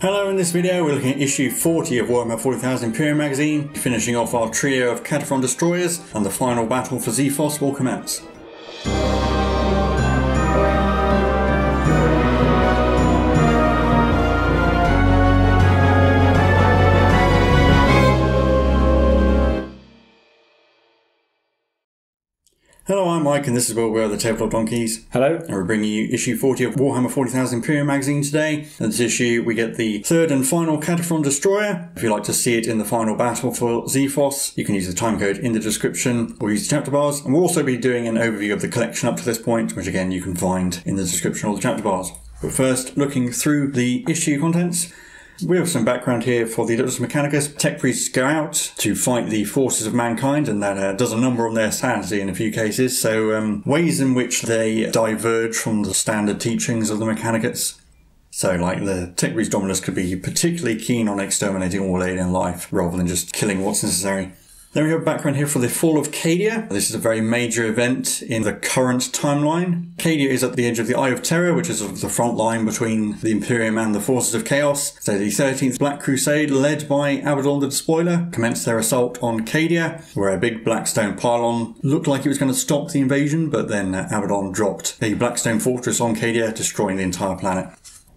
Hello, in this video we're looking at issue 40 of Warhammer 40,000 Imperium magazine, finishing off our trio of Kataphron Destroyers, and the final battle for Tsiphos will commence. Hello, I'm Mike and this is where we are the Tabletop Donkeys. Hello. And we're bringing you issue 40 of Warhammer 40,000 Imperium magazine today. In this issue we get the third and final Kataphron Destroyer. If you'd like to see it in the final battle for Tsiphos, you can use the timecode in the description or use the chapter bars. And we'll also be doing an overview of the collection up to this point, which again you can find in the description or the chapter bars. But first, looking through the issue contents. We have some background here for the Adeptus Mechanicus. Tech priests go out to fight the forces of mankind, and that does a number on their sanity in a few cases. So ways in which they diverge from the standard teachings of the Mechanicus. So like the Tech priest Dominus could be particularly keen on exterminating all alien life rather than just killing what's necessary. Then we have background here for the fall of Cadia. This is a very major event in the current timeline. Cadia is at the edge of the Eye of Terror, which is sort of the front line between the Imperium and the forces of Chaos. So the 13th Black Crusade, led by Abaddon the Despoiler, commenced their assault on Cadia, where a big black stone pylon looked like it was going to stop the invasion, but then Abaddon dropped a black stone fortress on Cadia, destroying the entire planet.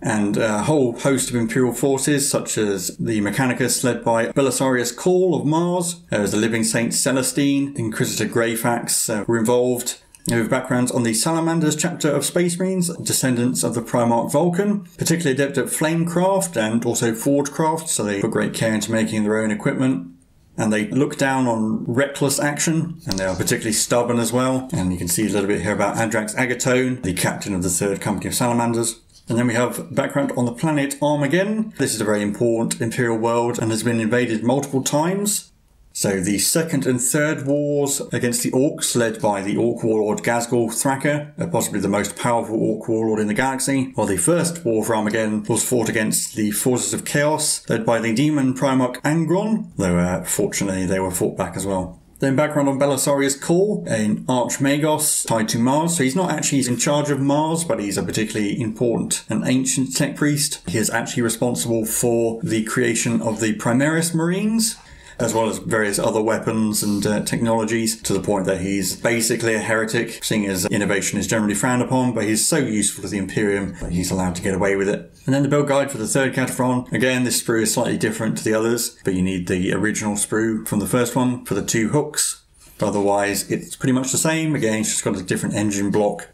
And a whole host of Imperial forces, such as the Mechanicus, led by Belisarius Cawl of Mars, as the Living Saint Celestine, Inquisitor Greyfax were involved. We have backgrounds on the Salamanders chapter of Space Marines, descendants of the Primarch Vulcan, particularly adept at flamecraft and also forgecraft, so they put great care into making their own equipment. And they look down on reckless action, and they are particularly stubborn as well. And you can see a little bit here about Adrax Agatone, the captain of the 3rd Company of Salamanders. And then we have background on the planet Armageddon. This is a very important Imperial world and has been invaded multiple times. So the 2nd and 3rd wars against the Orcs, led by the Orc warlord Ghazghkull Thraka, possibly the most powerful Orc warlord in the galaxy, while the first war for Armageddon was fought against the forces of Chaos, led by the demon Primarch Angron, though fortunately they were fought back as well. Then background on Belisarius Cawl, an Archmagos tied to Mars. So he's not actually in charge of Mars, but he's a particularly important and ancient tech priest. He is actually responsible for the creation of the Primaris Marines, as well as various other weapons and technologies, to the point that he's basically a heretic, seeing as innovation is generally frowned upon, but he's so useful to the Imperium that he's allowed to get away with it. And then the build guide for the 3rd Kataphron. Again, this sprue is slightly different to the others, but you need the original sprue from the first one for the 2 hooks. But otherwise, it's pretty much the same. Again, it's just got a different engine block.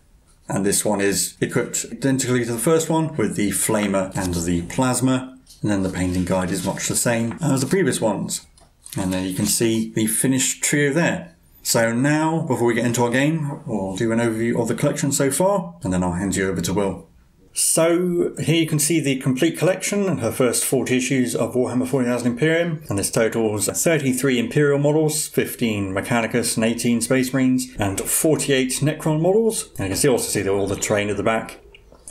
And this one is equipped identically to the first one, with the flamer and the plasma. And then the painting guide is much the same as the previous ones. And there you can see the finished trio there. So now, before we get into our game, we'll do an overview of the collection so far, and then I'll hand you over to Will. So here you can see the complete collection and her first 40 issues of Warhammer 40,000 Imperium, and this totals 33 Imperial models, 15 Mechanicus and 18 Space Marines, and 48 Necron models. And you can also see all the terrain at the back.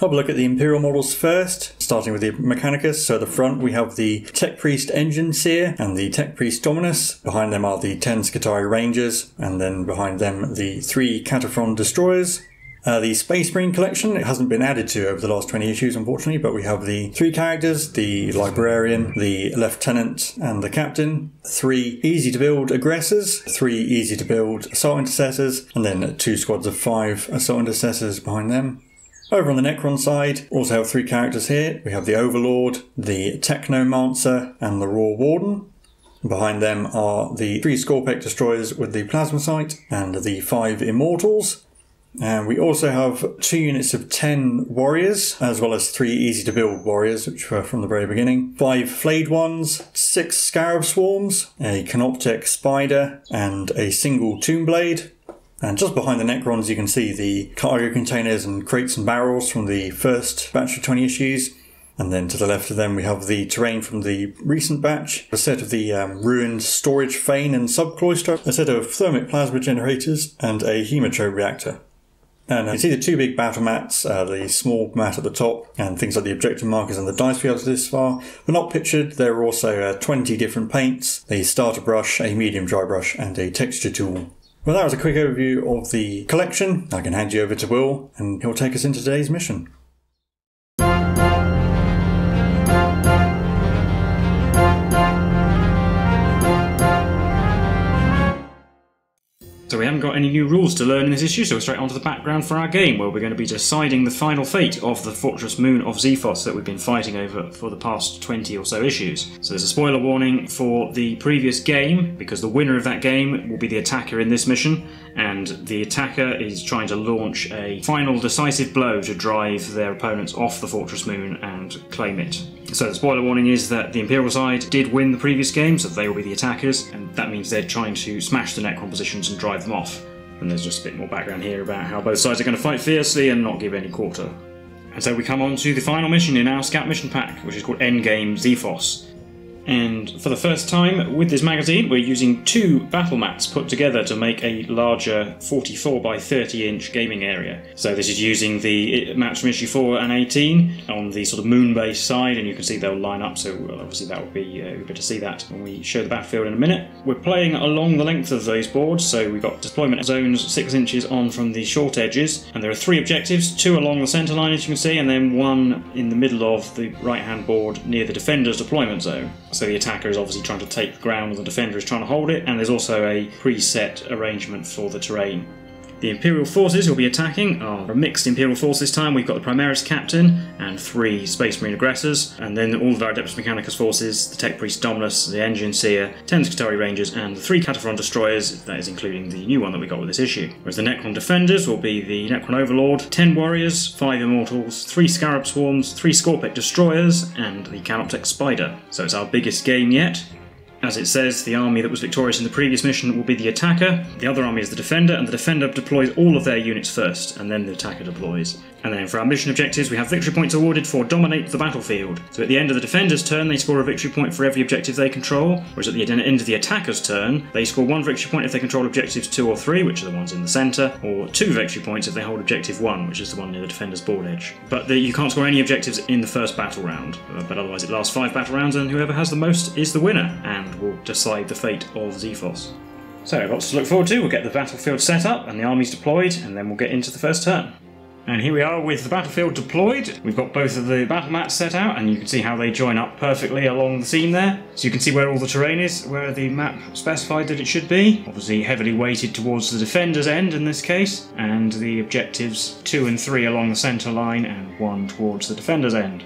Have a look at the Imperial models first, starting with the Mechanicus. So at the front we have the Tech Priest Engine Seer and the Tech Priest Dominus. Behind them are the 10 Skitarii Rangers, and then behind them the 3 Kataphron Destroyers. The Space Marine collection, it hasn't been added to over the last 20 issues unfortunately, but we have the 3 characters, the Librarian, the Lieutenant and the Captain, 3 easy to build aggressors, 3 easy to build assault intercessors, and then 2 squads of 5 assault intercessors behind them. Over on the Necron side, we also have 3 characters here. We have the Overlord, the Technomancer, and the Raw Warden. Behind them are the 3 Scorpec Destroyers with the Plasma Sight, and the 5 Immortals. And we also have 2 units of 10 Warriors, as well as 3 easy-to-build Warriors, which were from the very beginning. 5 Flayed Ones, 6 Scarab Swarms, a Canoptech Spider, and a single Tomb Blade. And just behind the Necrons you can see the cargo containers and crates and barrels from the first batch of 20 issues. And then to the left of them we have the terrain from the recent batch, a set of the ruined storage fane and subcloister, a set of thermic plasma generators, and a hematome reactor. And you see the 2 big battle mats, the small mat at the top, and things like the objective markers and the dice fields this far. But not pictured, there are also 20 different paints, a starter brush, a medium dry brush, and a texture tool. Well, that was a quick overview of the collection. I can hand you over to Will, and he'll take us into today's mission. we haven't got any new rules to learn in this issue, so we're straight onto the background for our game, where we're going to be deciding the final fate of the Fortress Moon of Tsiphos that we've been fighting over for the past 20 or so issues. So there's a spoiler warning for the previous game, because the winner of that game will be the attacker in this mission, and the attacker is trying to launch a final decisive blow to drive their opponents off the Fortress Moon and claim it. So the spoiler warning is that the Imperial side did win the previous game, so they will be the attackers, and that means they're trying to smash the Necron positions and drive them off. And there's just a bit more background here about how both sides are going to fight fiercely and not give any quarter. And so we come on to the final mission in our scout mission pack, which is called Endgame Tsiphos. And for the first time with this magazine, we're using 2 battle mats put together to make a larger 44 by 30 inch gaming area. So this is using the maps from issue 4 and 18 on the sort of moon-based side, and you can see they'll line up, so obviously that will be good to see that when we show the battlefield in a minute. We're playing along the length of those boards, so we've got deployment zones 6 inches on from the short edges, and there are 3 objectives, 2 along the centre line as you can see, and then 1 in the middle of the right-hand board near the defender's deployment zone. So the attacker is obviously trying to take the ground and the defender is trying to hold it, and there's also a preset arrangement for the terrain. The Imperial forces who will be attacking are a mixed Imperial force this time. We've got the Primaris Captain and 3 Space Marine aggressors, and then all of our Adeptus Mechanicus forces, the Tech Priest Dominus, the Engine Seer, 10 Skitarii Rangers, and the 3 Kataphron Destroyers, that is including the new one that we got with this issue. Whereas the Necron Defenders will be the Necron Overlord, 10 Warriors, 5 Immortals, 3 Scarab Swarms, 3 Scorpic Destroyers, and the Canoptek Spider. So it's our biggest game yet. As it says, the army that was victorious in the previous mission will be the attacker, the other army is the defender, and the defender deploys all of their units first, and then the attacker deploys. And then for our mission objectives, we have victory points awarded for dominate the battlefield. So at the end of the defender's turn, they score a victory point for every objective they control, whereas at the end of the attacker's turn, they score 1 victory point if they control objectives 2 or 3, which are the ones in the centre, or 2 victory points if they hold objective 1, which is the one near the defender's board edge. But you can't score any objectives in the first battle round, but otherwise it lasts 5 battle rounds, and whoever has the most is the winner, and will decide the fate of Tsiphos. So lots to look forward to. We'll get the battlefield set up and the armies deployed, and then we'll get into the first turn. And here we are with the battlefield deployed. We've got both of the battle mats set out, and you can see how they join up perfectly along the seam there. So you can see where all the terrain is, where the map specified that it should be. Obviously heavily weighted towards the defender's end in this case, and the objectives 2 and 3 along the centre line, and 1 towards the defender's end.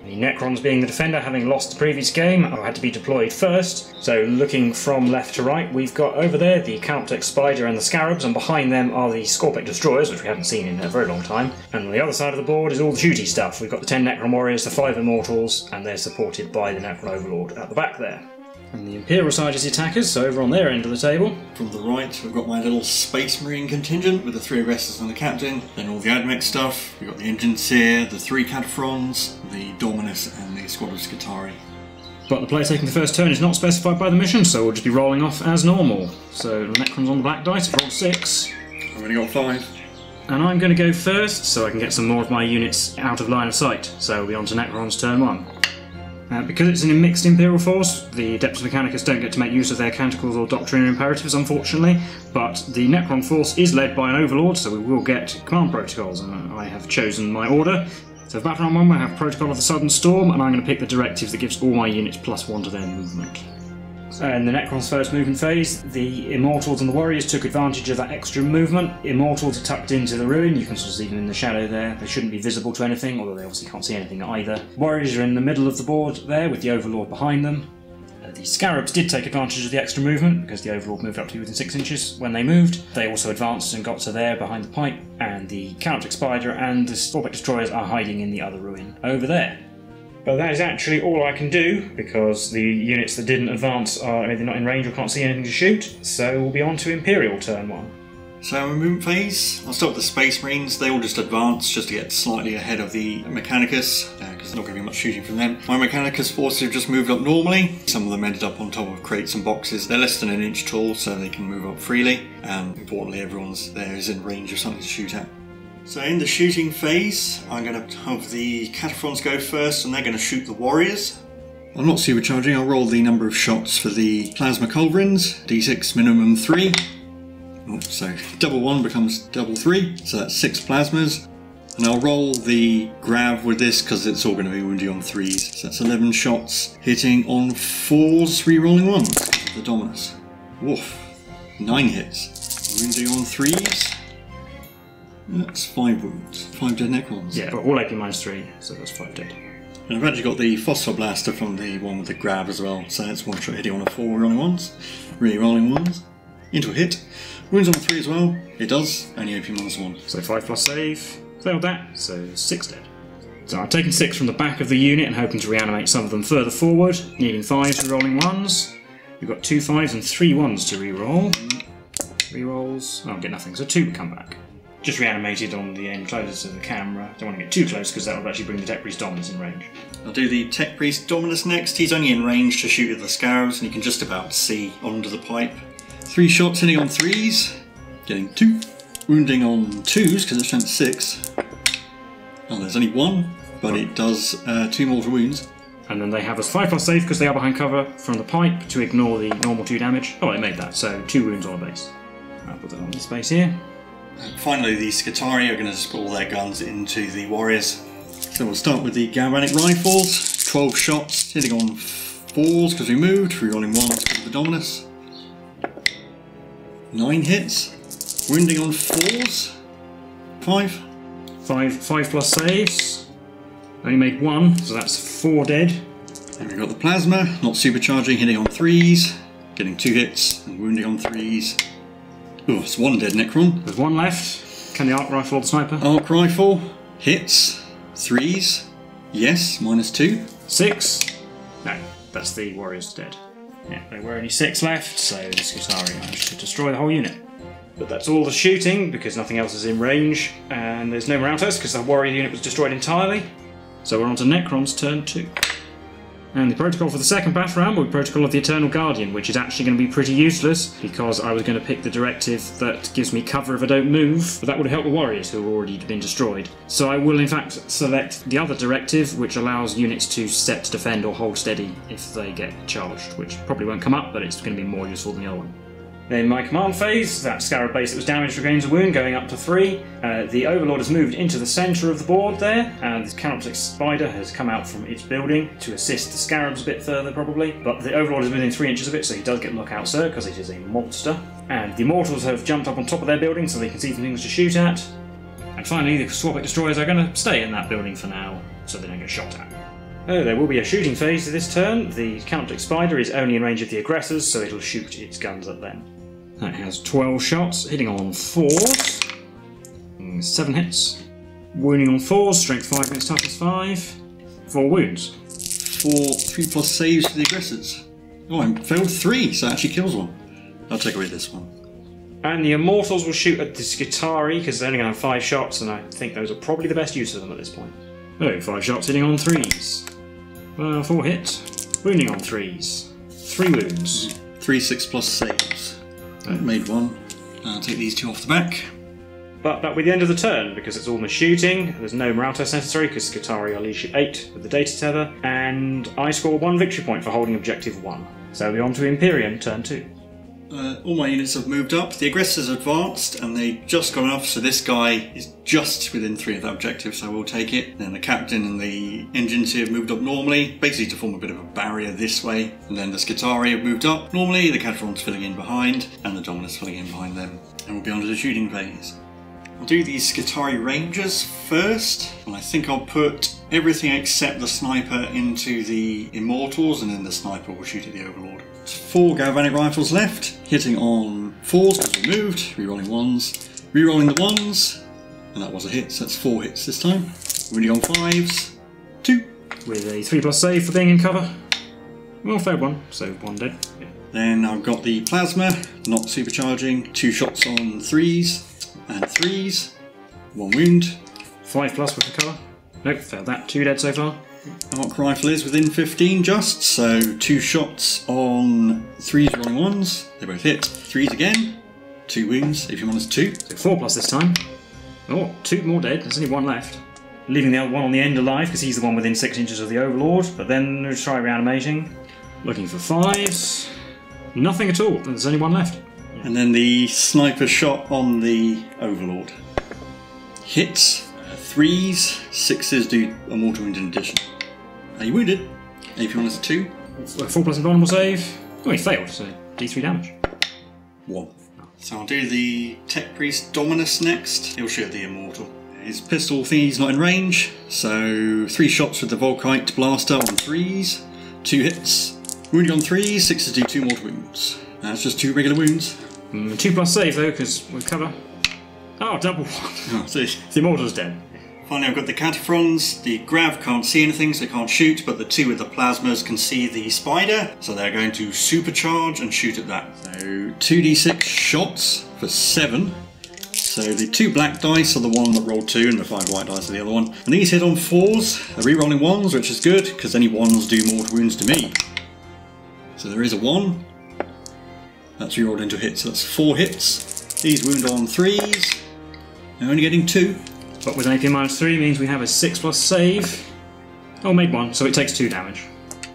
The Necrons, being the defender, having lost the previous game, had to be deployed first. So looking from left to right, we've got over there the Canoptek Spider and the Scarabs, and behind them are the Scorpic Destroyers, which we haven't seen in a very long time. And on the other side of the board is all the shooty stuff. We've got the 10 Necron Warriors, the 5 Immortals, and they're supported by the Necron Overlord at the back there. And the Imperial side is the attackers, so over on their end of the table. From the right, we've got my little Space Marine contingent with the 3 aggressors and the captain. Then all the Admech stuff. We've got the Engine Seer, the 3 Cataphrons, the Dominus, and the Squad of Skitarii. But the player taking the first turn is not specified by the mission, so we'll just be rolling off as normal. So the Necrons on the black dice, roll 6. I've only got 5. And I'm going to go first, so I can get some more of my units out of line of sight. So we'll be on to Necrons turn 1. Because it's an mixed Imperial force, the Adeptus Mechanicus don't get to make use of their canticles or doctrinal imperatives, unfortunately, but the Necron force is led by an Overlord, so we will get command protocols, and I have chosen my order. So for Battle Round 1 we have Protocol of the Sudden Storm, and I'm going to pick the directives that gives all my units +1 to their movement. In the Necron's first movement phase, the Immortals and the Warriors took advantage of that extra movement. Immortals are tucked into the ruin, you can sort of see them in the shadow there. They shouldn't be visible to anything, although they obviously can't see anything either. Warriors are in the middle of the board there, with the Overlord behind them. The Scarabs did take advantage of the extra movement, because the Overlord moved up to within 6 inches when they moved. They also advanced and got to there behind the pipe, and the Canoptek Spider and the Scorpic Destroyers are hiding in the other ruin over there. But that is actually all I can do, because the units that didn't advance are either not in range or can't see anything to shoot, so we'll be on to Imperial turn 1. So in movement phase, I'll start with the Space Marines. They all just advance just to get slightly ahead of the Mechanicus, because there's not going to be much shooting from them. My Mechanicus forces have just moved up normally. Some of them ended up on top of crates and boxes. They're less than an inch tall, so they can move up freely, and importantly everyone's there is in range of something to shoot at. So in the shooting phase, I'm going to have the Cataphrons go first, and they're going to shoot the Warriors. I'm not supercharging, I'll roll the number of shots for the Plasma Culverins, d6 minimum 3. So double 1 becomes double 3, so that's 6 plasmas. And I'll roll the grav with this because it's all going to be wounding on 3s. So that's 11 shots, hitting on 4s, re-rolling 1s, the Dominus. Woof, 9 hits. Wounding on 3s. That's 5 wounds. 5 dead Necrons. Yeah, but all AP -3, so that's 5 dead. And I've actually got the Phosphor Blaster from the one with the grab as well, so it's one shot hitting on a 4 rolling ones. Re-rolling ones. Into a hit. Wounds on a 3 as well. It does. Only AP -1. So 5+ save. Failed that, so 6 dead. So I've taken 6 from the back of the unit and hoping to reanimate some of them further forward. Needing 5s, re-rolling 1s. We've got 2 5s and 3 1s to re-roll. Re-rolls. Oh, I'll get nothing, so 2 come back. Just reanimated on the end closer to the camera. Don't want to get too close because that will actually bring the Tech Priest Dominus in range. I'll do the Tech Priest Dominus next. He's only in range to shoot at the Scarabs and you can just about see under the pipe. 3 shots hitting on 3s. Getting 2. Wounding on 2s because it's strength 6. Oh, there's only 1, but it does 2 mortal wounds. And then they have a 5+ save because they are behind cover from the pipe to ignore the normal 2 damage. Oh, they made that, so 2 wounds on a base. I'll put that on this base here. And finally, the Scutari are going to just put all their guns into the warriors. So we'll start with the Galvanic Rifles. 12 shots, hitting on 4s because we moved, re-rolling 1s because of the Dominus. 9 hits, wounding on 4s. 5. 5+ saves. Only made 1, so that's 4 dead. And we've got the Plasma, not supercharging, hitting on 3s, getting 2 hits and wounding on 3s. Oh, it's 1 dead Necron. There's 1 left. Can the Arc Rifle or the Sniper? Arc Rifle, hits, 3s, yes, -2. 6. No, that's the Warriors dead. Yeah, there were only 6 left, so the Scutari managed to destroy the whole unit. But that's all the shooting, because nothing else is in range, and there's no more outposts, because the Warrior unit was destroyed entirely. So we're on to Necron's turn 2. And the protocol for the second battle round will be Protocol of the Eternal Guardian, which is actually going to be pretty useless, because I was going to pick the directive that gives me cover if I don't move, but that would help the Warriors who have already been destroyed. So I will in fact select the other directive, which allows units to set to defend or hold steady if they get charged, which probably won't come up, but it's going to be more useful than the other one. In my command phase, that Scarab base that was damaged regains a wound, going up to 3. The Overlord has moved into the centre of the board there, and this Canoptic Spider has come out from its building to assist the Scarabs a bit further, probably. But the Overlord is within 3 inches of it, so he does get Lookout Sir, because it is a monster. And the Immortals have jumped up on top of their building, so they can see things to shoot at. And finally, the Swarpic Destroyers are going to stay in that building for now, so they don't get shot at. Oh, there will be a shooting phase to this turn. The Canoptic Spider is only in range of the aggressors, so it'll shoot its guns at them. That has 12 shots, hitting on 4s. 7 hits. Wounding on 4s, strength 5 against toughness 5. 4 wounds. 3+ saves for the aggressors. Oh, I failed 3, so that actually kills 1. I'll take away this one. And the Immortals will shoot at the Scutari, because they're only going to have 5 shots, and I think those are probably the best use of them at this point. Oh, 5 shots hitting on 3s. 4 hits. Wounding on 3s. 3 wounds. 3 6+ saves. That made 1. I'll take these 2 off the back. But that will be the end of the turn, because it's all the shooting. There's no morale test necessary, because Scutari are leadership 8 with the data tether, and I score 1 victory point for holding objective 1. So we're on to Imperium, turn 2. All my units have moved up. The aggressors advanced, and they just got enough, so this guy is just within 3 of that objective, so we'll take it. Then the captain and the engines here have moved up normally, basically to form a bit of a barrier this way. And then the Scutari have moved up normally, the Kataphron's filling in behind, and the Dominus filling in behind them. And we'll be on to the shooting phase. I'll do these Scutari Rangers first, and I think I'll put everything except the Sniper into the Immortals, and then the Sniper will shoot at the Overlord. 4 Galvanic Rifles left, hitting on 4s because we moved, re-rolling 1s, re-rolling the 1s, and that was a hit, so that's 4 hits this time. Wounding on 5s, 2. With a 3+ save for being in cover. Well, failed 1, so 1 dead. Yeah. Then I've got the Plasma, not supercharging, 2 shots on 3s and 3s, 1 wound. 5+ with the cover. Nope, failed that. 2 dead so far. Arc Rifle is within 15 just, so 2 shots on 3s rolling 1s, they both hit. 3s again, 2 wounds, if you want us 2. So 4+ this time. Oh, 2 more dead, there's only 1 left. Leaving the other one on the end alive, because he's the one within 6 inches of the Overlord, but then we'll try reanimating. Looking for 5s. Nothing at all, there's only 1 left. And then the Sniper shot on the Overlord. Hits, 3s, 6s do a mortal wound in addition. Are you wounded? If you want us 2. 4+ invulnerable save. Oh, he failed, so D3 damage. 1. Oh, So I'll do the Tech Priest Dominus next. He'll shoot the Immortal. His pistol thingy's not in range, so 3 shots with the Volkite Blaster on 3s, 2 hits. Wounding on 3s, 6s do 2 mortal wounds. That's just 2 regular wounds. 2+ save though, because we cover. Oh, double 1. Oh, see. The Immortal's dead. Finally, I've got the Kataphrons. The Grav can't see anything, so they can't shoot, but the 2 with the Plasmas can see the Spider, so they're going to supercharge and shoot at that. So 2d6 shots for 7. So the 2 black dice are the one that rolled 2, and the 5 white dice are the other one. And these hit on 4s, they're re-rolling 1s, which is good, because any 1s do mortal wounds to me. So there is a 1. That's re-rolled into a hit, so that's 4 hits. These wound on 3s. They're only getting 2. But with an AP -3 means we have a 6+ save. Oh, made 1, so it takes 2 damage.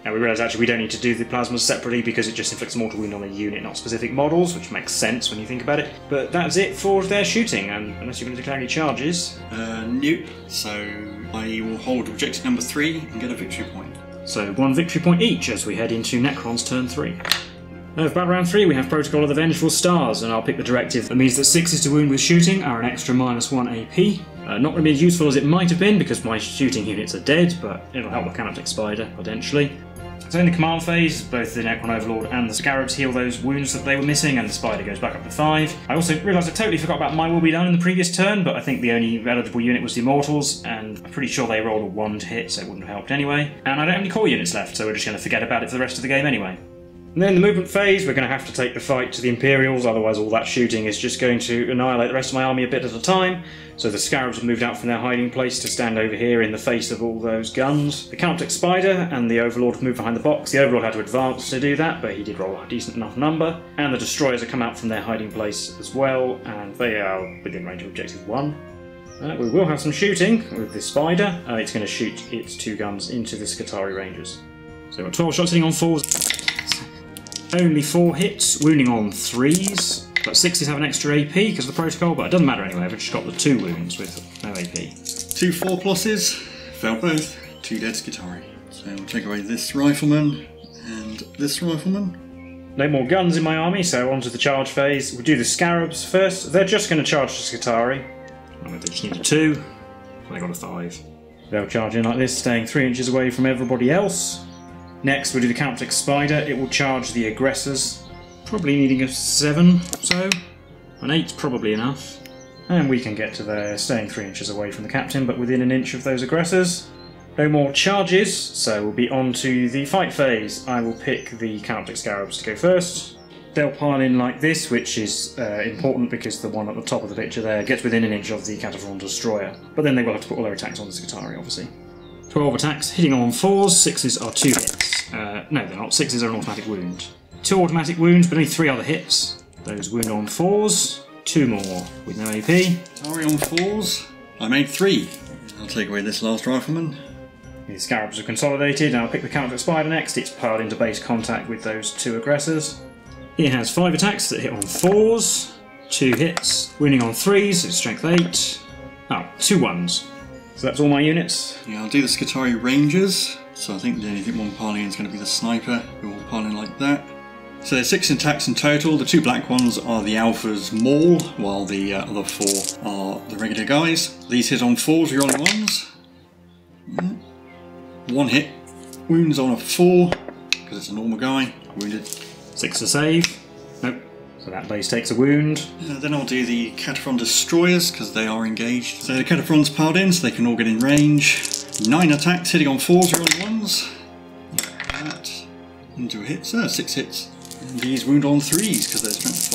Now we realise actually we don't need to do the plasmas separately because it just inflicts mortal wound on a unit, not specific models, which makes sense when you think about it. But that's it for their shooting, and unless you're going to declare any charges. Nope. So I will hold objective number 3 and get a victory point. So 1 victory point each as we head into Necron's turn 3. For battle round 3 we have Protocol of the Vengeful Stars, and I'll pick the directive that means that 6s to wound with shooting are an extra -1 AP. Not going to be as useful as it might have been because my shooting units are dead, but it'll help the Canoptic Spider potentially. So in the command phase, both the Necron Overlord and the Scarabs heal those wounds that they were missing, and the Spider goes back up to 5. I also realised I totally forgot about My Will Be Done in the previous turn, but I think the only eligible unit was the Immortals, and I'm pretty sure they rolled a 1 to hit, so it wouldn't have helped anyway. And I don't have any core units left, so we're just going to forget about it for the rest of the game anyway. And then the movement phase, we're going to have to take the fight to the Imperials, otherwise all that shooting is just going to annihilate the rest of my army a bit at a time. So the Scarabs have moved out from their hiding place to stand over here in the face of all those guns. The Canoptic Spider and the Overlord have moved behind the box. The Overlord had to advance to do that, but he did roll a decent enough number. And the Destroyers have come out from their hiding place as well, and they are within range of objective 1. We will have some shooting with the Spider. It's going to shoot its 2 guns into the Skitarii Rangers. So we've got 12 shots hitting on 4s. Only 4 hits, wounding on 3s. But 6s have an extra AP because of the protocol, but it doesn't matter anyway, I've just got the 2 wounds with no AP. 2 4+, failed both. 2 dead Skitarii. So we'll take away this Rifleman and this Rifleman. No more guns in my army, so on to the charge phase. We'll do the Scarabs first. They're just going to charge the Skitarii. They just need a 2, so they got a 5. They'll charge in like this, staying 3 inches away from everybody else. Next, we'll do the Canoptic Spider. It will charge the aggressors, probably needing a 7 or so. An 8's probably enough. And we can get to there, staying 3 inches away from the captain, but within an inch of those aggressors. No more charges, so we'll be on to the fight phase. I will pick the Canoptic Scarabs to go first. They'll pile in like this, which is important because the one at the top of the picture there gets within an inch of the Kataphron Destroyer. But then they will have to put all their attacks on the Skitarii, obviously. 12 attacks, hitting on 4s, 6s are 2 hits. No, they're not. 6s are an automatic wound. 2 automatic wounds, but only 3 other hits. Those wound on 4s, 2 more with no AP. Sorry, on 4s. I made 3. I'll take away this last Rifleman. The Scarabs are consolidated, and I'll pick the Canoptic Spider next. It's piled into base contact with those 2 aggressors. It has 5 attacks that hit on 4s, 2 hits, wounding on 3s, it's strength 8. Oh, 2 1s. So that's all my units. Yeah, I'll do the Skitarii Rangers. So I think the only one piling in is going to be the Sniper, who will pile in like that. So there's 6 attacks in total. The 2 black ones are the Alpha's Maul, while the other 4 are the regular guys. These hit on 4s, rerolling 1s. 1 hit. Wounds on a 4, because it's a normal guy. Wounded. 6 to save. Nope. So that base takes a wound. Then I'll do the Kataphron Destroyers, because they are engaged. So the Cataphrons piled in, so they can all get in range. 9 attacks, hitting on 4s, rolling 1s. That into a hit, so 6 hits. And these wound on 3s, because they're strength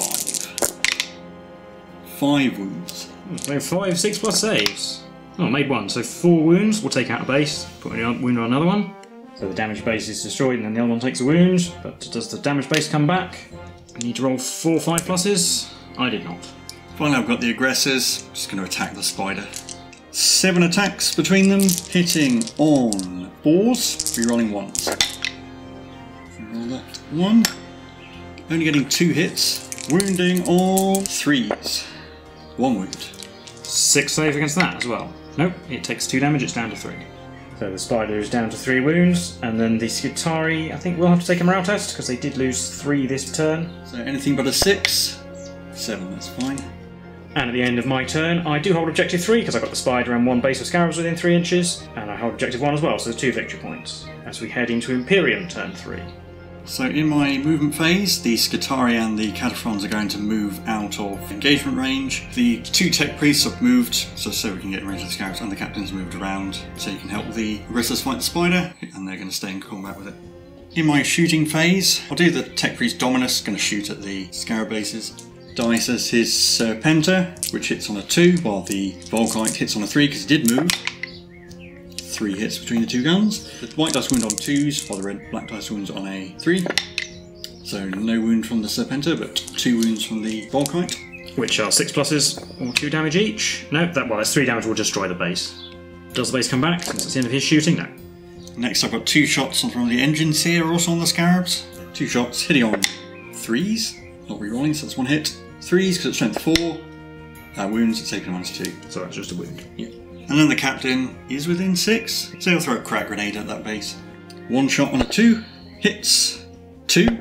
5. 5 wounds. So 5 6+ saves. Oh, made 1, so 4 wounds. We'll take out a base, put a wound on another one. So the damage base is destroyed, and then the other one takes a wound. But does the damage base come back? I need to roll 4 5+. I did not. Finally, I've got the aggressors. Just going to attack the Spider. 7 attacks between them, hitting on 4s, rerolling 1s. Roll that 1. Only getting 2 hits, wounding on 3s. 1 wound. 6 save against that as well. Nope, it takes 2 damage, it's down to 3. So the Spider is down to 3 wounds, and then the Skitarii, I think we'll have to take a morale test, because they did lose 3 this turn. So anything but a 6. 7, that's fine. And at the end of my turn, I do hold Objective 3 because I got the spider and 1 base of scarabs within 3 inches, and I hold Objective 1 as well, so there's 2 victory points as we head into Imperium turn 3. So in my movement phase, the Skitarii and the Kataphrons are going to move out of engagement range. The 2 tech priests have moved, so we can get in range of the scarabs, and the captain's moved around, so you can help the aggressors fight the spider, and they're going to stay in combat with it. In my shooting phase, I'll do the tech priest Dominus, going to shoot at the scarab bases. Dice as his Serpenter, which hits on a 2, while the Volkite hits on a 3 because he did move. 3 hits between the 2 guns. The white dice wound on 2s, while the black dice wounds on a 3. So no wound from the Serpenter, but 2 wounds from the Volkite. Which are 6 pluses, or 2 damage each. No, that's 3 damage will destroy the base. Does the base come back since it's the end of his shooting? No. Next I've got 2 shots from the engine seer also on the scarabs. 2 shots hitting on 3s, not re-rolling, so that's 1 hit. 3s because it's strength 4, wounds it's taken -2. So that's just a wound. Yeah. And then the captain is within 6, so he'll throw a crack grenade at that base. 1 shot on a 2, hits, 2,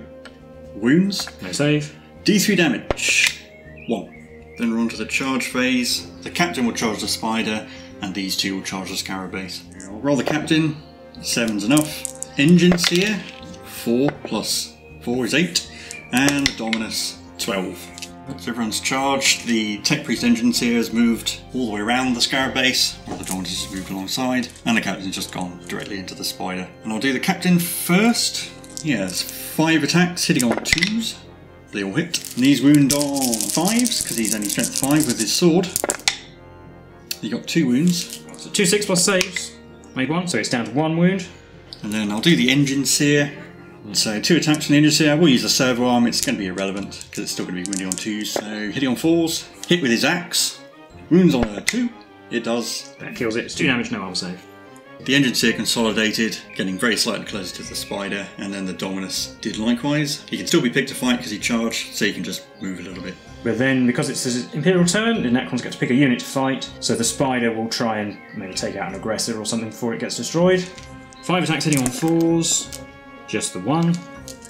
wounds, no save, D3 damage, 1. Then we're on to the charge phase. The captain will charge the spider, and these 2 will charge the scarab base. I'll roll the captain, 7's enough. Engine seer, 4 plus 4 is 8, and Dominus, 12. So everyone's charged. The tech priest engine seer has moved all the way around the scarab base, while the Dominus has moved alongside, and the captain's just gone directly into the spider. And I'll do the captain first. Yeah, there's 5 attacks hitting on 2s. They all hit. And these wound on 5s, because he's only strength 5 with his sword. He got 2 wounds. So 2 6+ saves. Made 1, so it's down to 1 wound. And then I'll do the engine seer. So 2 attacks from the engine seer. We'll use the servo arm. It's going to be irrelevant because it's still going to be wounding on 2s. So hitting on 4s. Hit with his axe. Wounds on a 2. It does. That kills it. It's 2 damage, no armor save. The engine seer consolidated, getting very slightly closer to the spider, and then the Dominus did likewise. He can still be picked to fight because he charged, so he can just move a little bit. But then, because it's his Imperial turn, the Necrons get to pick a unit to fight, so the spider will try and maybe take out an aggressor or something before it gets destroyed. 5 attacks hitting on 4s, just the 1.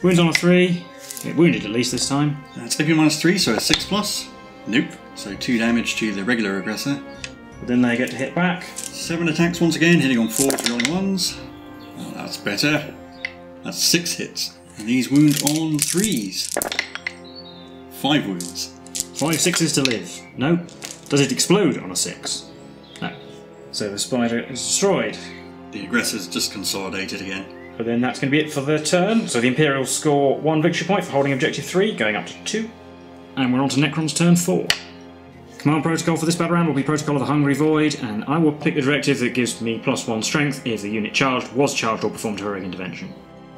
Wounds on a 3, it wounded at least this time. It's AP -3, so a 6+. Nope, so 2 damage to the regular aggressor. But then they get to hit back. 7 attacks once again, hitting on 4s, rolling 1s. Oh, that's better. That's 6 hits. And these wound on 3s. 5 wounds. 5 6s to live. No. Does it explode on a 6? No. So the spider is destroyed. The aggressor's just consolidated again. But then that's going to be it for the turn. So the Imperials score 1 victory point for holding Objective 3, going up to 2. And we're on to Necron's turn 4. Command protocol for this battle round will be Protocol of the Hungry Void, and I will pick the directive that gives me +1 strength if the unit was charged or performed heroic intervention.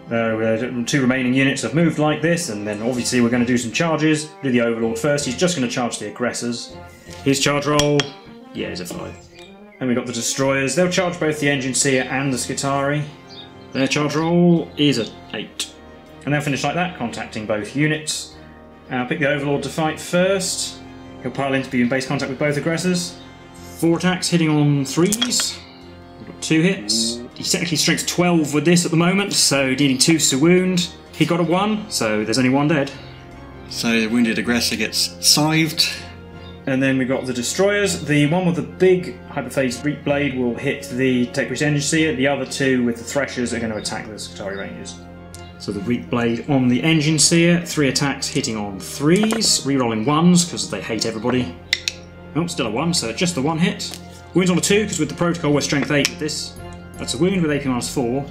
2 remaining units have moved like this, and then obviously we're going to do some charges. Do the Overlord first. He's just going to charge the aggressors. His charge roll, yeah, is a 5. And we've got the Destroyers. They'll charge both the Engine Seer and the Skitarii. Their charge roll is a 8. And they'll finish like that, contacting both units. I'll pick the Overlord to fight first. He'll pile in to be in base contact with both aggressors. 4 attacks hitting on 3s. We've got 2 hits. He's technically strength 12 with this at the moment, so dealing 2 to wound. He got a 1, so there's only 1 dead. So the wounded aggressor gets scythed. And then we've got the Destroyers. The one with the big hyperphased Reap Blade will hit the Tech Priest Engine Seer. The other 2 with the Threshers are going to attack the Skitarii Rangers. So the Reap Blade on the Engine Seer, 3 attacks hitting on 3s, re-rolling 1s because they hate everybody. Oh, still a 1, so just the 1 hit. Wounds on a 2 because with the protocol we're strength 8 with this. That's a wound with AP -4.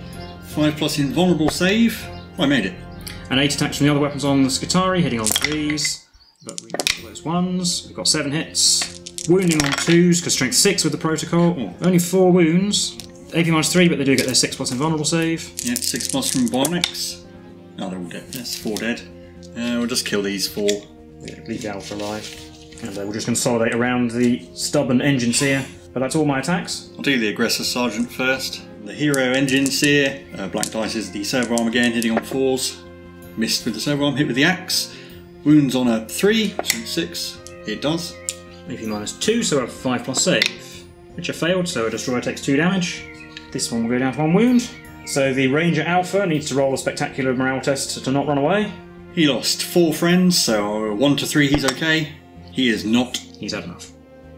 5+ invulnerable save. Oh, I made it. And 8 attacks from the other weapons on the Skitarii, hitting on 3s, but re-roll those 1s. We've got 7 hits. Wounding on 2s because strength 6 with the protocol. Oh. Only 4 wounds. AP -3, but they do get their 6+ invulnerable save. Yeah, 6+ from Bionics. Oh, they're all dead. That's 4 dead. We'll just kill these 4. Yeah, leave the Alpha alive. And we'll just consolidate around the stubborn Engine Seer. But that's all my attacks. I'll do the Aggressor Sergeant first. The Hero Engine Seer. Black dice is the servo arm again, hitting on 4s. Missed with the servo arm, hit with the axe. Wounds on a 3, so 6. It does. AP -2, so a 5+ save. Which I failed, so a Destroyer takes 2 damage. This one will go down to 1 wound. So the Ranger Alpha needs to roll a spectacular morale test to not run away. He lost 4 friends, so 1 to 3 he's okay. He is not. He's had enough.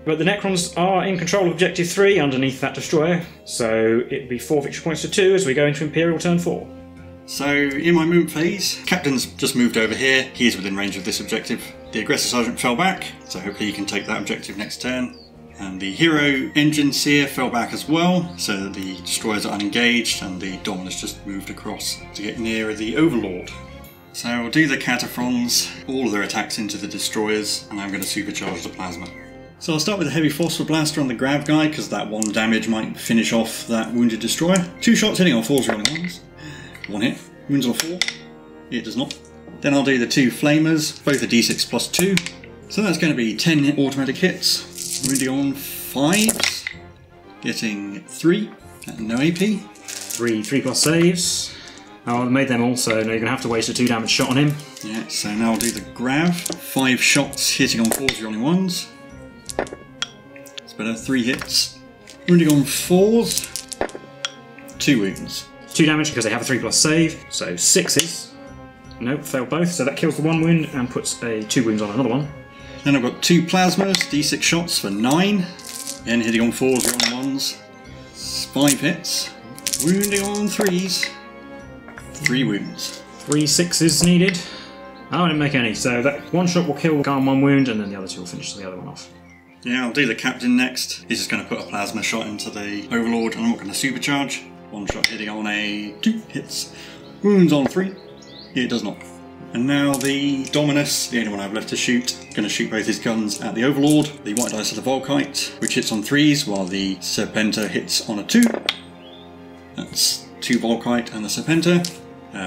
But the Necrons are in control of Objective 3 underneath that Destroyer, so it'd be 4 victory points to 2 as we go into Imperial turn 4. So, in my movement phase, Captain's just moved over here. He is within range of this objective. The Aggressor Sergeant fell back, so hopefully he can take that objective next turn. And the Hero Engine Seer fell back as well, so that the Destroyers are unengaged, and the Dominus just moved across to get nearer the Overlord. So I'll do the Kataphrons, all of their attacks into the Destroyers, and I'm going to supercharge the Plasma. So I'll start with a heavy phosphor blaster on the grab guy, because that 1 damage might finish off that wounded Destroyer. 2 shots hitting on 4s rolling 1s. 1 hit. Wounds on 4. It does not. Then I'll do the 2 flamers, both a d6 plus 2. So that's going to be 10 automatic hits. Wounding on 5s. Getting 3. And no AP. 3 plus saves. Oh, I made them all, so now you're going to have to waste a 2 damage shot on him. Yeah, so now I'll do the grab. 5 shots hitting on 4s rolling 1s. It's better. 3 hits. Wounding on 4s. 2 wounds. 2 damage because they have a 3 plus save, so 6s. Nope, failed both, so that kills the 1 wound and puts a 2 wounds on another one. Then I've got 2 plasmas, d6 shots for 9. Again, hitting on 4s, rolling 1s. 5 hits. Wounding on 3s. 3 wounds. 3 6s needed. Oh, I didn't make any, so that 1 shot will kill guy on 1 wound, and then the other 2 will finish the other one off. Yeah, I'll do the Captain next. He's just going to put a plasma shot into the Overlord, and I'm not going to supercharge. 1 shot hitting on a 2 hits. Wounds on 3. It does not. And now the Dominus, the only one I've left to shoot. Going to shoot both his guns at the Overlord. The white dice of the Volkite, which hits on 3s, while the Serpenter hits on a 2. That's 2 Volkite and the Serpenter.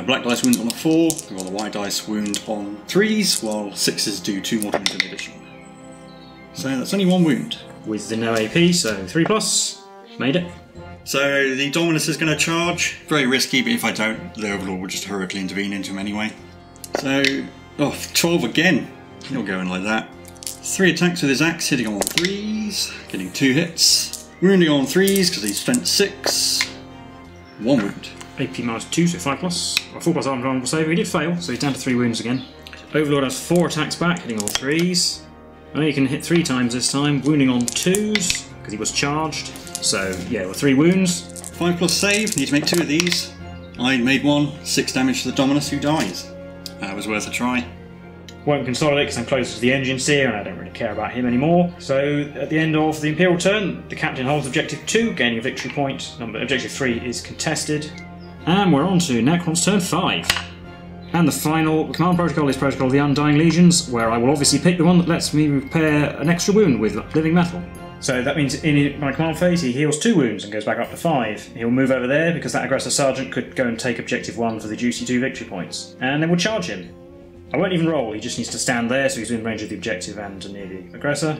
Black dice wounds on a 4, while the white dice wound on 3s, while 6s do 2 more wounds in addition. So that's only 1 wound. With the no AP, so 3 plus. Made it. So the Dominus is going to charge. Very risky, but if I don't, the Overlord will just heroically intervene into him anyway. So, 12 again. Not going like that. 3 attacks with his axe, hitting on 3s, getting 2 hits. Wounding on 3s because he's strength 6. 1 wound. AP minus 2, so 5 plus. Well, 4 plus armed vulnerable save. He did fail, so he's down to 3 wounds again. Overlord has 4 attacks back, hitting on 3s. Oh, he can hit 3 times this time, wounding on 2s because he was charged. So, yeah, well, 3 wounds. 5 plus save, need to make 2 of these. I made 1, 6 damage to the Dominus, who dies. That was worth a try. Won't consolidate because I'm closer to the Engine Seer and I don't really care about him anymore. So, at the end of the Imperial turn, the Captain holds Objective 2, gaining a victory point. Objective 3 is contested. And we're on to Necron's turn 5. And the final command protocol is Protocol of the Undying Legions, where I will obviously pick the one that lets me repair an extra wound with living metal. So that means in my command phase he heals 2 wounds and goes back up to 5. He'll move over there because that Aggressor Sergeant could go and take Objective 1 for the juicy 2 victory points. And then we'll charge him. I won't even roll, he just needs to stand there so he's in range of the objective and near the Aggressor.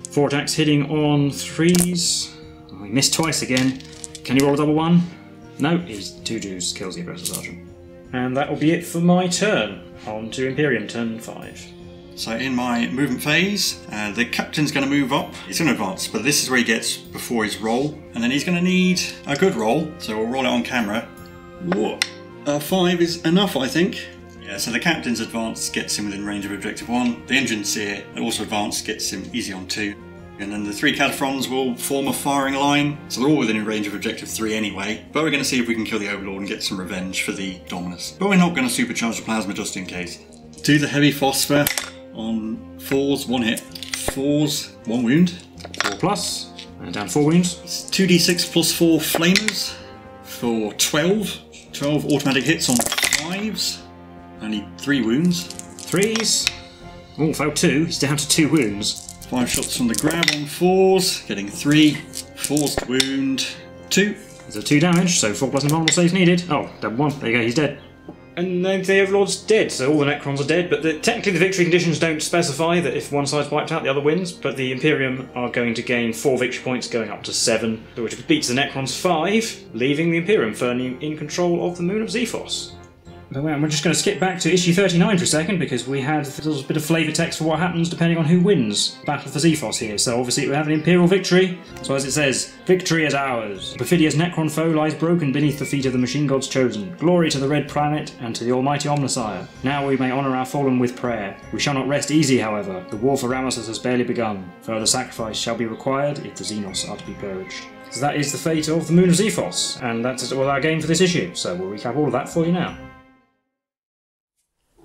4 attacks hitting on 3s. Oh, he missed twice again. Can he roll a double 1? No, he's 2 dues, kills the Aggressor Sergeant. And that will be it for my turn. On to Imperium, turn 5. So in my movement phase, the Captain's going to move up. He's going to advance, but this is where he gets before his roll. And then he's going to need a good roll, so we'll roll it on camera. Whoa. 5 is enough, I think. Yeah, so the Captain's advance gets him within range of Objective 1. The Engine Seer, also advance, gets him easy on 2. And then the 3 Kataphrons will form a firing line, so they're all within range of Objective 3 anyway. But we're going to see if we can kill the Overlord and get some revenge for the Dominus. But we're not going to supercharge the Plasma just in case. Do the heavy phosphor on 4s, 1 hit. 4s, 1 wound. 4 plus, and down 4 wounds. It's 2d6 plus 4 flamers for 12. 12 automatic hits on 5s. Only 3 wounds. 3s. Oh, failed 2. He's down to 2 wounds. 5 shots from the grab on 4s, getting 3. 4s to wound 2. There's a 2 damage, so 4 plus invulnerable saves needed. Oh, double 1. There you go, he's dead. And then the Overlord's dead, so all the Necrons are dead, but technically the victory conditions don't specify that if one side's wiped out, the other wins, but the Imperium are going to gain 4 victory points, going up to 7, which beats the Necrons 5, leaving the Imperium firmly in control of the moon of Tsiphos. But we're just going to skip back to issue 39 for a second, because we had a little bit of flavour text for what happens depending on who wins Battle for Tsiphos here. So obviously we have an Imperial victory. So as it says, victory is ours. Perfidious Necron foe lies broken beneath the feet of the machine gods chosen. Glory to the Red Planet and to the almighty Omnissiah. Now we may honour our fallen with prayer. We shall not rest easy, however. The war for Ramasus has barely begun. Further sacrifice shall be required if the Xenos are to be purged. So that is the fate of the Moon of Tsiphos, and that's our game for this issue. So we'll recap all of that for you now.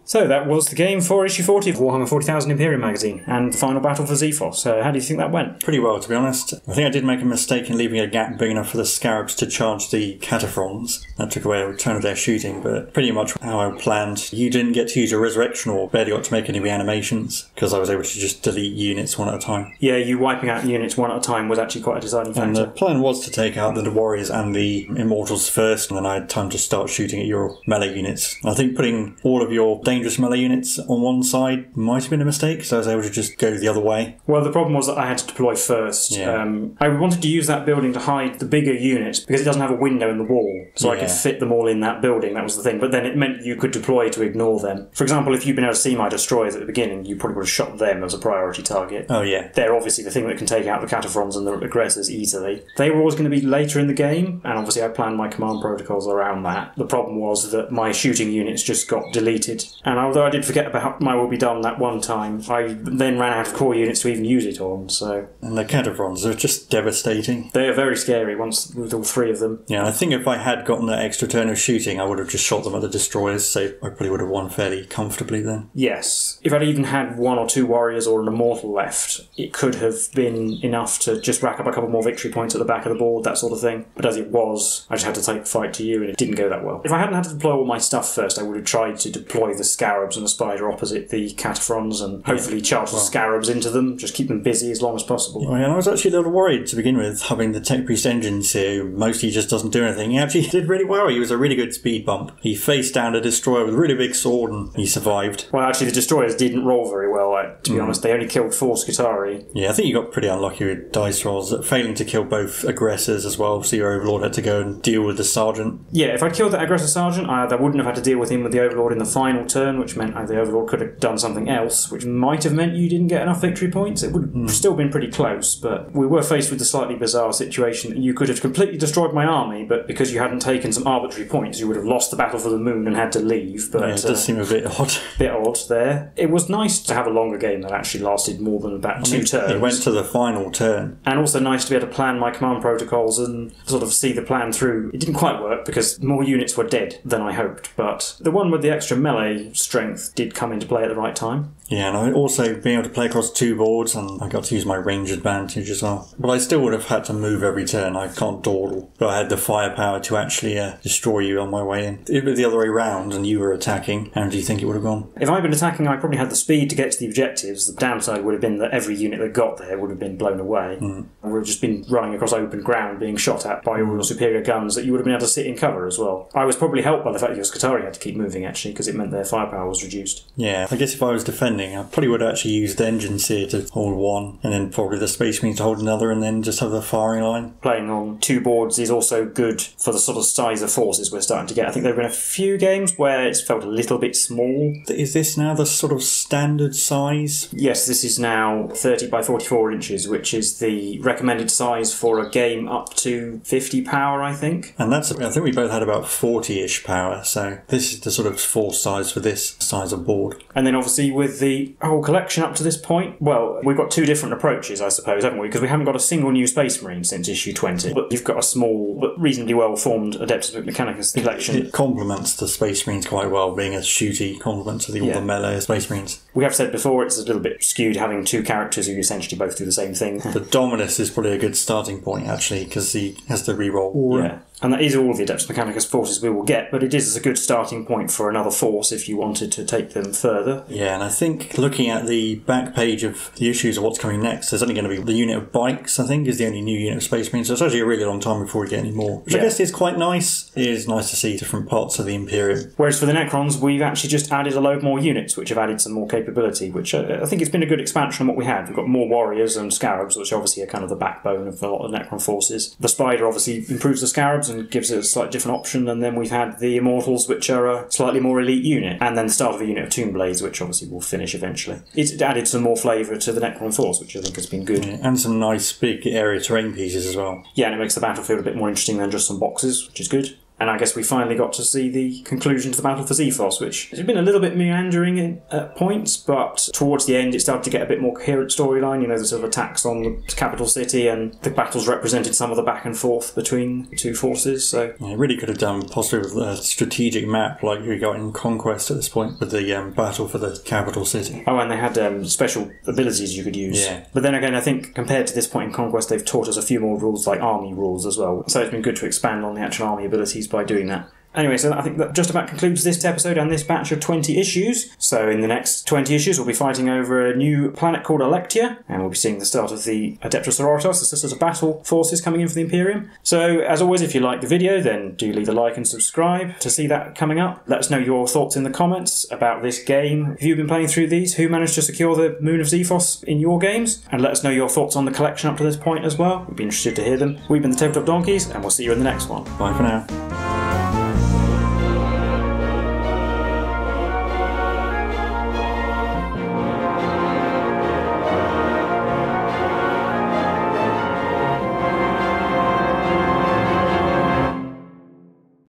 So that was the game for issue 40 of Warhammer 40,000 Imperium magazine, and the final battle for Tsiphos. How do you think that went? Pretty well, to be honest. I think I did make a mistake in leaving a gap big enough for the Scarabs to charge the Kataphrons. That took away a turn of their shooting, but pretty much how I planned. You didn't get to use your resurrection or barely got to make any reanimations, because I was able to just delete units one at a time. Yeah, you wiping out units one at a time was actually quite a deciding factor. And the plan was to take out the warriors and the immortals first, and then I had time to start shooting at your melee units. I think putting all of your dangerous melee units on one side might have been a mistake, so I was able to just go the other way. Well, the problem was that I had to deploy first. Yeah. I wanted to use that building to hide the bigger units because it doesn't have a window in the wall, so I could fit them all in that building. That was the thing. But then it meant you could deploy to ignore them. For example, if you'd been able to see my destroyers at the beginning, you probably would have shot them as a priority target. Oh yeah. They're obviously the thing that can take out the Kataphrons and the aggressors easily. They were always going to be later in the game, and obviously I planned my command protocols around that. The problem was that my shooting units just got deleted, and although I did forget about my will be done that one time, I then ran out of core units to even use it on. So, and the Kataphrons are just devastating. They are very scary once with all three of them. Yeah, I think if I had gotten that extra turn of shooting, I would have just shot them at the destroyers, so I probably would have won fairly comfortably then. Yes. If I'd even had one or two warriors or an immortal left, it could have been enough to just rack up a couple more victory points at the back of the board, that sort of thing. But as it was, I just had to take the fight to you, and it didn't go that well. If I hadn't had to deploy all my stuff first, I would have tried to deploy the Scarabs and the Spider opposite the Kataphrons and hopefully charge the Scarabs into them, just keep them busy as long as possible. Oh, yeah, and I was actually a little worried to begin with, having the Tech Priest engines here, mostly just doesn't do anything. He actually did really well. He was a really good speed bump. He faced down a destroyer with a really big sword and he survived. Well, actually the destroyers didn't roll very well, to be honest. They only killed 4 Skitarii. Yeah, I think you got pretty unlucky with dice rolls, failing to kill both aggressors as well, so your Overlord had to go and deal with the Sergeant. Yeah, if I'd killed that aggressor Sergeant, I wouldn't have had to deal with him with the Overlord in the final turn, which meant the Overlord could have done something else, which might have meant you didn't get enough victory points. It would have still been pretty close, but we were faced with the slightly bizarre situation that you could have completely destroyed my army, but because you hadn't taken some arbitrary points, you would have lost the battle for the moon and had to leave. But yeah, it does seem a bit odd. Bit odd there. It was nice to have a longer game that actually lasted more than about 2 turns. It went to the final turn. And also nice to be able to plan my command protocols and sort of see the plan through. It didn't quite work because more units were dead than I hoped, but the one with the extra melee strength did come into play at the right time. Yeah, and I also being able to play across 2 boards, and I got to use my range advantage as well. But I still would have had to move every turn. I can't dawdle. But I had the firepower to actually destroy you on my way in. If it was the other way round and you were attacking, how do you think it would have gone? If I'd been attacking, I probably had the speed to get to the objectives. The downside would have been that every unit that got there would have been blown away. And we would have just been running across open ground, being shot at by all your superior guns that you would have been able to sit in cover as well. I was probably helped by the fact that your Skitarii had to keep moving, actually, because it meant their firepower was reduced. Yeah, I guess if I was defending, I probably would have actually used the engines here to hold one, and then probably the Space Marines to hold another, and then just have the firing line. Playing on 2 boards is also good for the sort of size of forces we're starting to get. I think there have been a few games where it's felt a little bit small. Is this now the sort of standard size? Yes, this is now 30 by 44 inches, which is the recommended size for a game up to 50 power, I think. And I think we both had about 40-ish power, so this is the sort of force size for this size of board. And then obviously with the whole collection up to this point, well, we've got 2 different approaches, I suppose, haven't we? Because we haven't got a single new Space Marine since issue 20, but you've got a small but reasonably well-formed Adeptus Mechanicus collection. It complements the Space Marines quite well, being a shooty complement to all the melee Space Marines. We have said before it's a little bit skewed having 2 characters who essentially both do the same thing. The Dominus is probably a good starting point, actually, because he has to reroll. Yeah. And that is all of the Adeptus Mechanicus forces we will get, but it is a good starting point for another force if you wanted to take them further. Yeah, and I think looking at the back page of the issues of what's coming next, there's only going to be the unit of bikes, I think, is the only new unit of Space Marines, so it's actually a really long time before we get any more. Which I guess is quite nice. It is nice to see different parts of the Imperium. Whereas for the Necrons, we've actually just added a load more units, which have added some more capability capability, which I think it's been a good expansion on what we had. We've got more warriors and scarabs, which obviously are kind of the backbone of a lot of Necron forces. The spider obviously improves the scarabs and gives it a slightly different option, and then we've had the immortals, which are a slightly more elite unit, and then the start of a unit of Tomb Blades, which obviously will finish eventually. It's added some more flavour to the Necron force, which I think has been good. Yeah, and some nice big area terrain pieces as well. Yeah, and it makes the battlefield a bit more interesting than just some boxes, which is good. And I guess we finally got to see the conclusion to the battle for Tsiphos, which has been a little bit meandering at points, but towards the end it started to get a bit more coherent storyline. You know, the sort of attacks on the capital city, and the battles represented some of the back and forth between the two forces. So yeah, it really could have done possibly with a strategic map like we got in Conquest at this point with the battle for the capital city. Oh, and they had special abilities you could use. Yeah. But then again, I think compared to this point in Conquest, they've taught us a few more rules, like army rules as well. So it's been good to expand on the actual army abilities by doing that. Anyway, so I think that just about concludes this episode and this batch of 20 issues. So in the next 20 issues, we'll be fighting over a new planet called Electia, and we'll be seeing the start of the Adeptus Mechanicus, the Sisters of Battle forces coming in for the Imperium. So, as always, if you like the video, then do leave a like and subscribe to see that coming up. Let us know your thoughts in the comments about this game. Have you been playing through these? Who managed to secure the Moon of Tsiphos in your games? And let us know your thoughts on the collection up to this point as well. We'd be interested to hear them. We've been the Tabletop Donkeys, and we'll see you in the next one. Bye for now.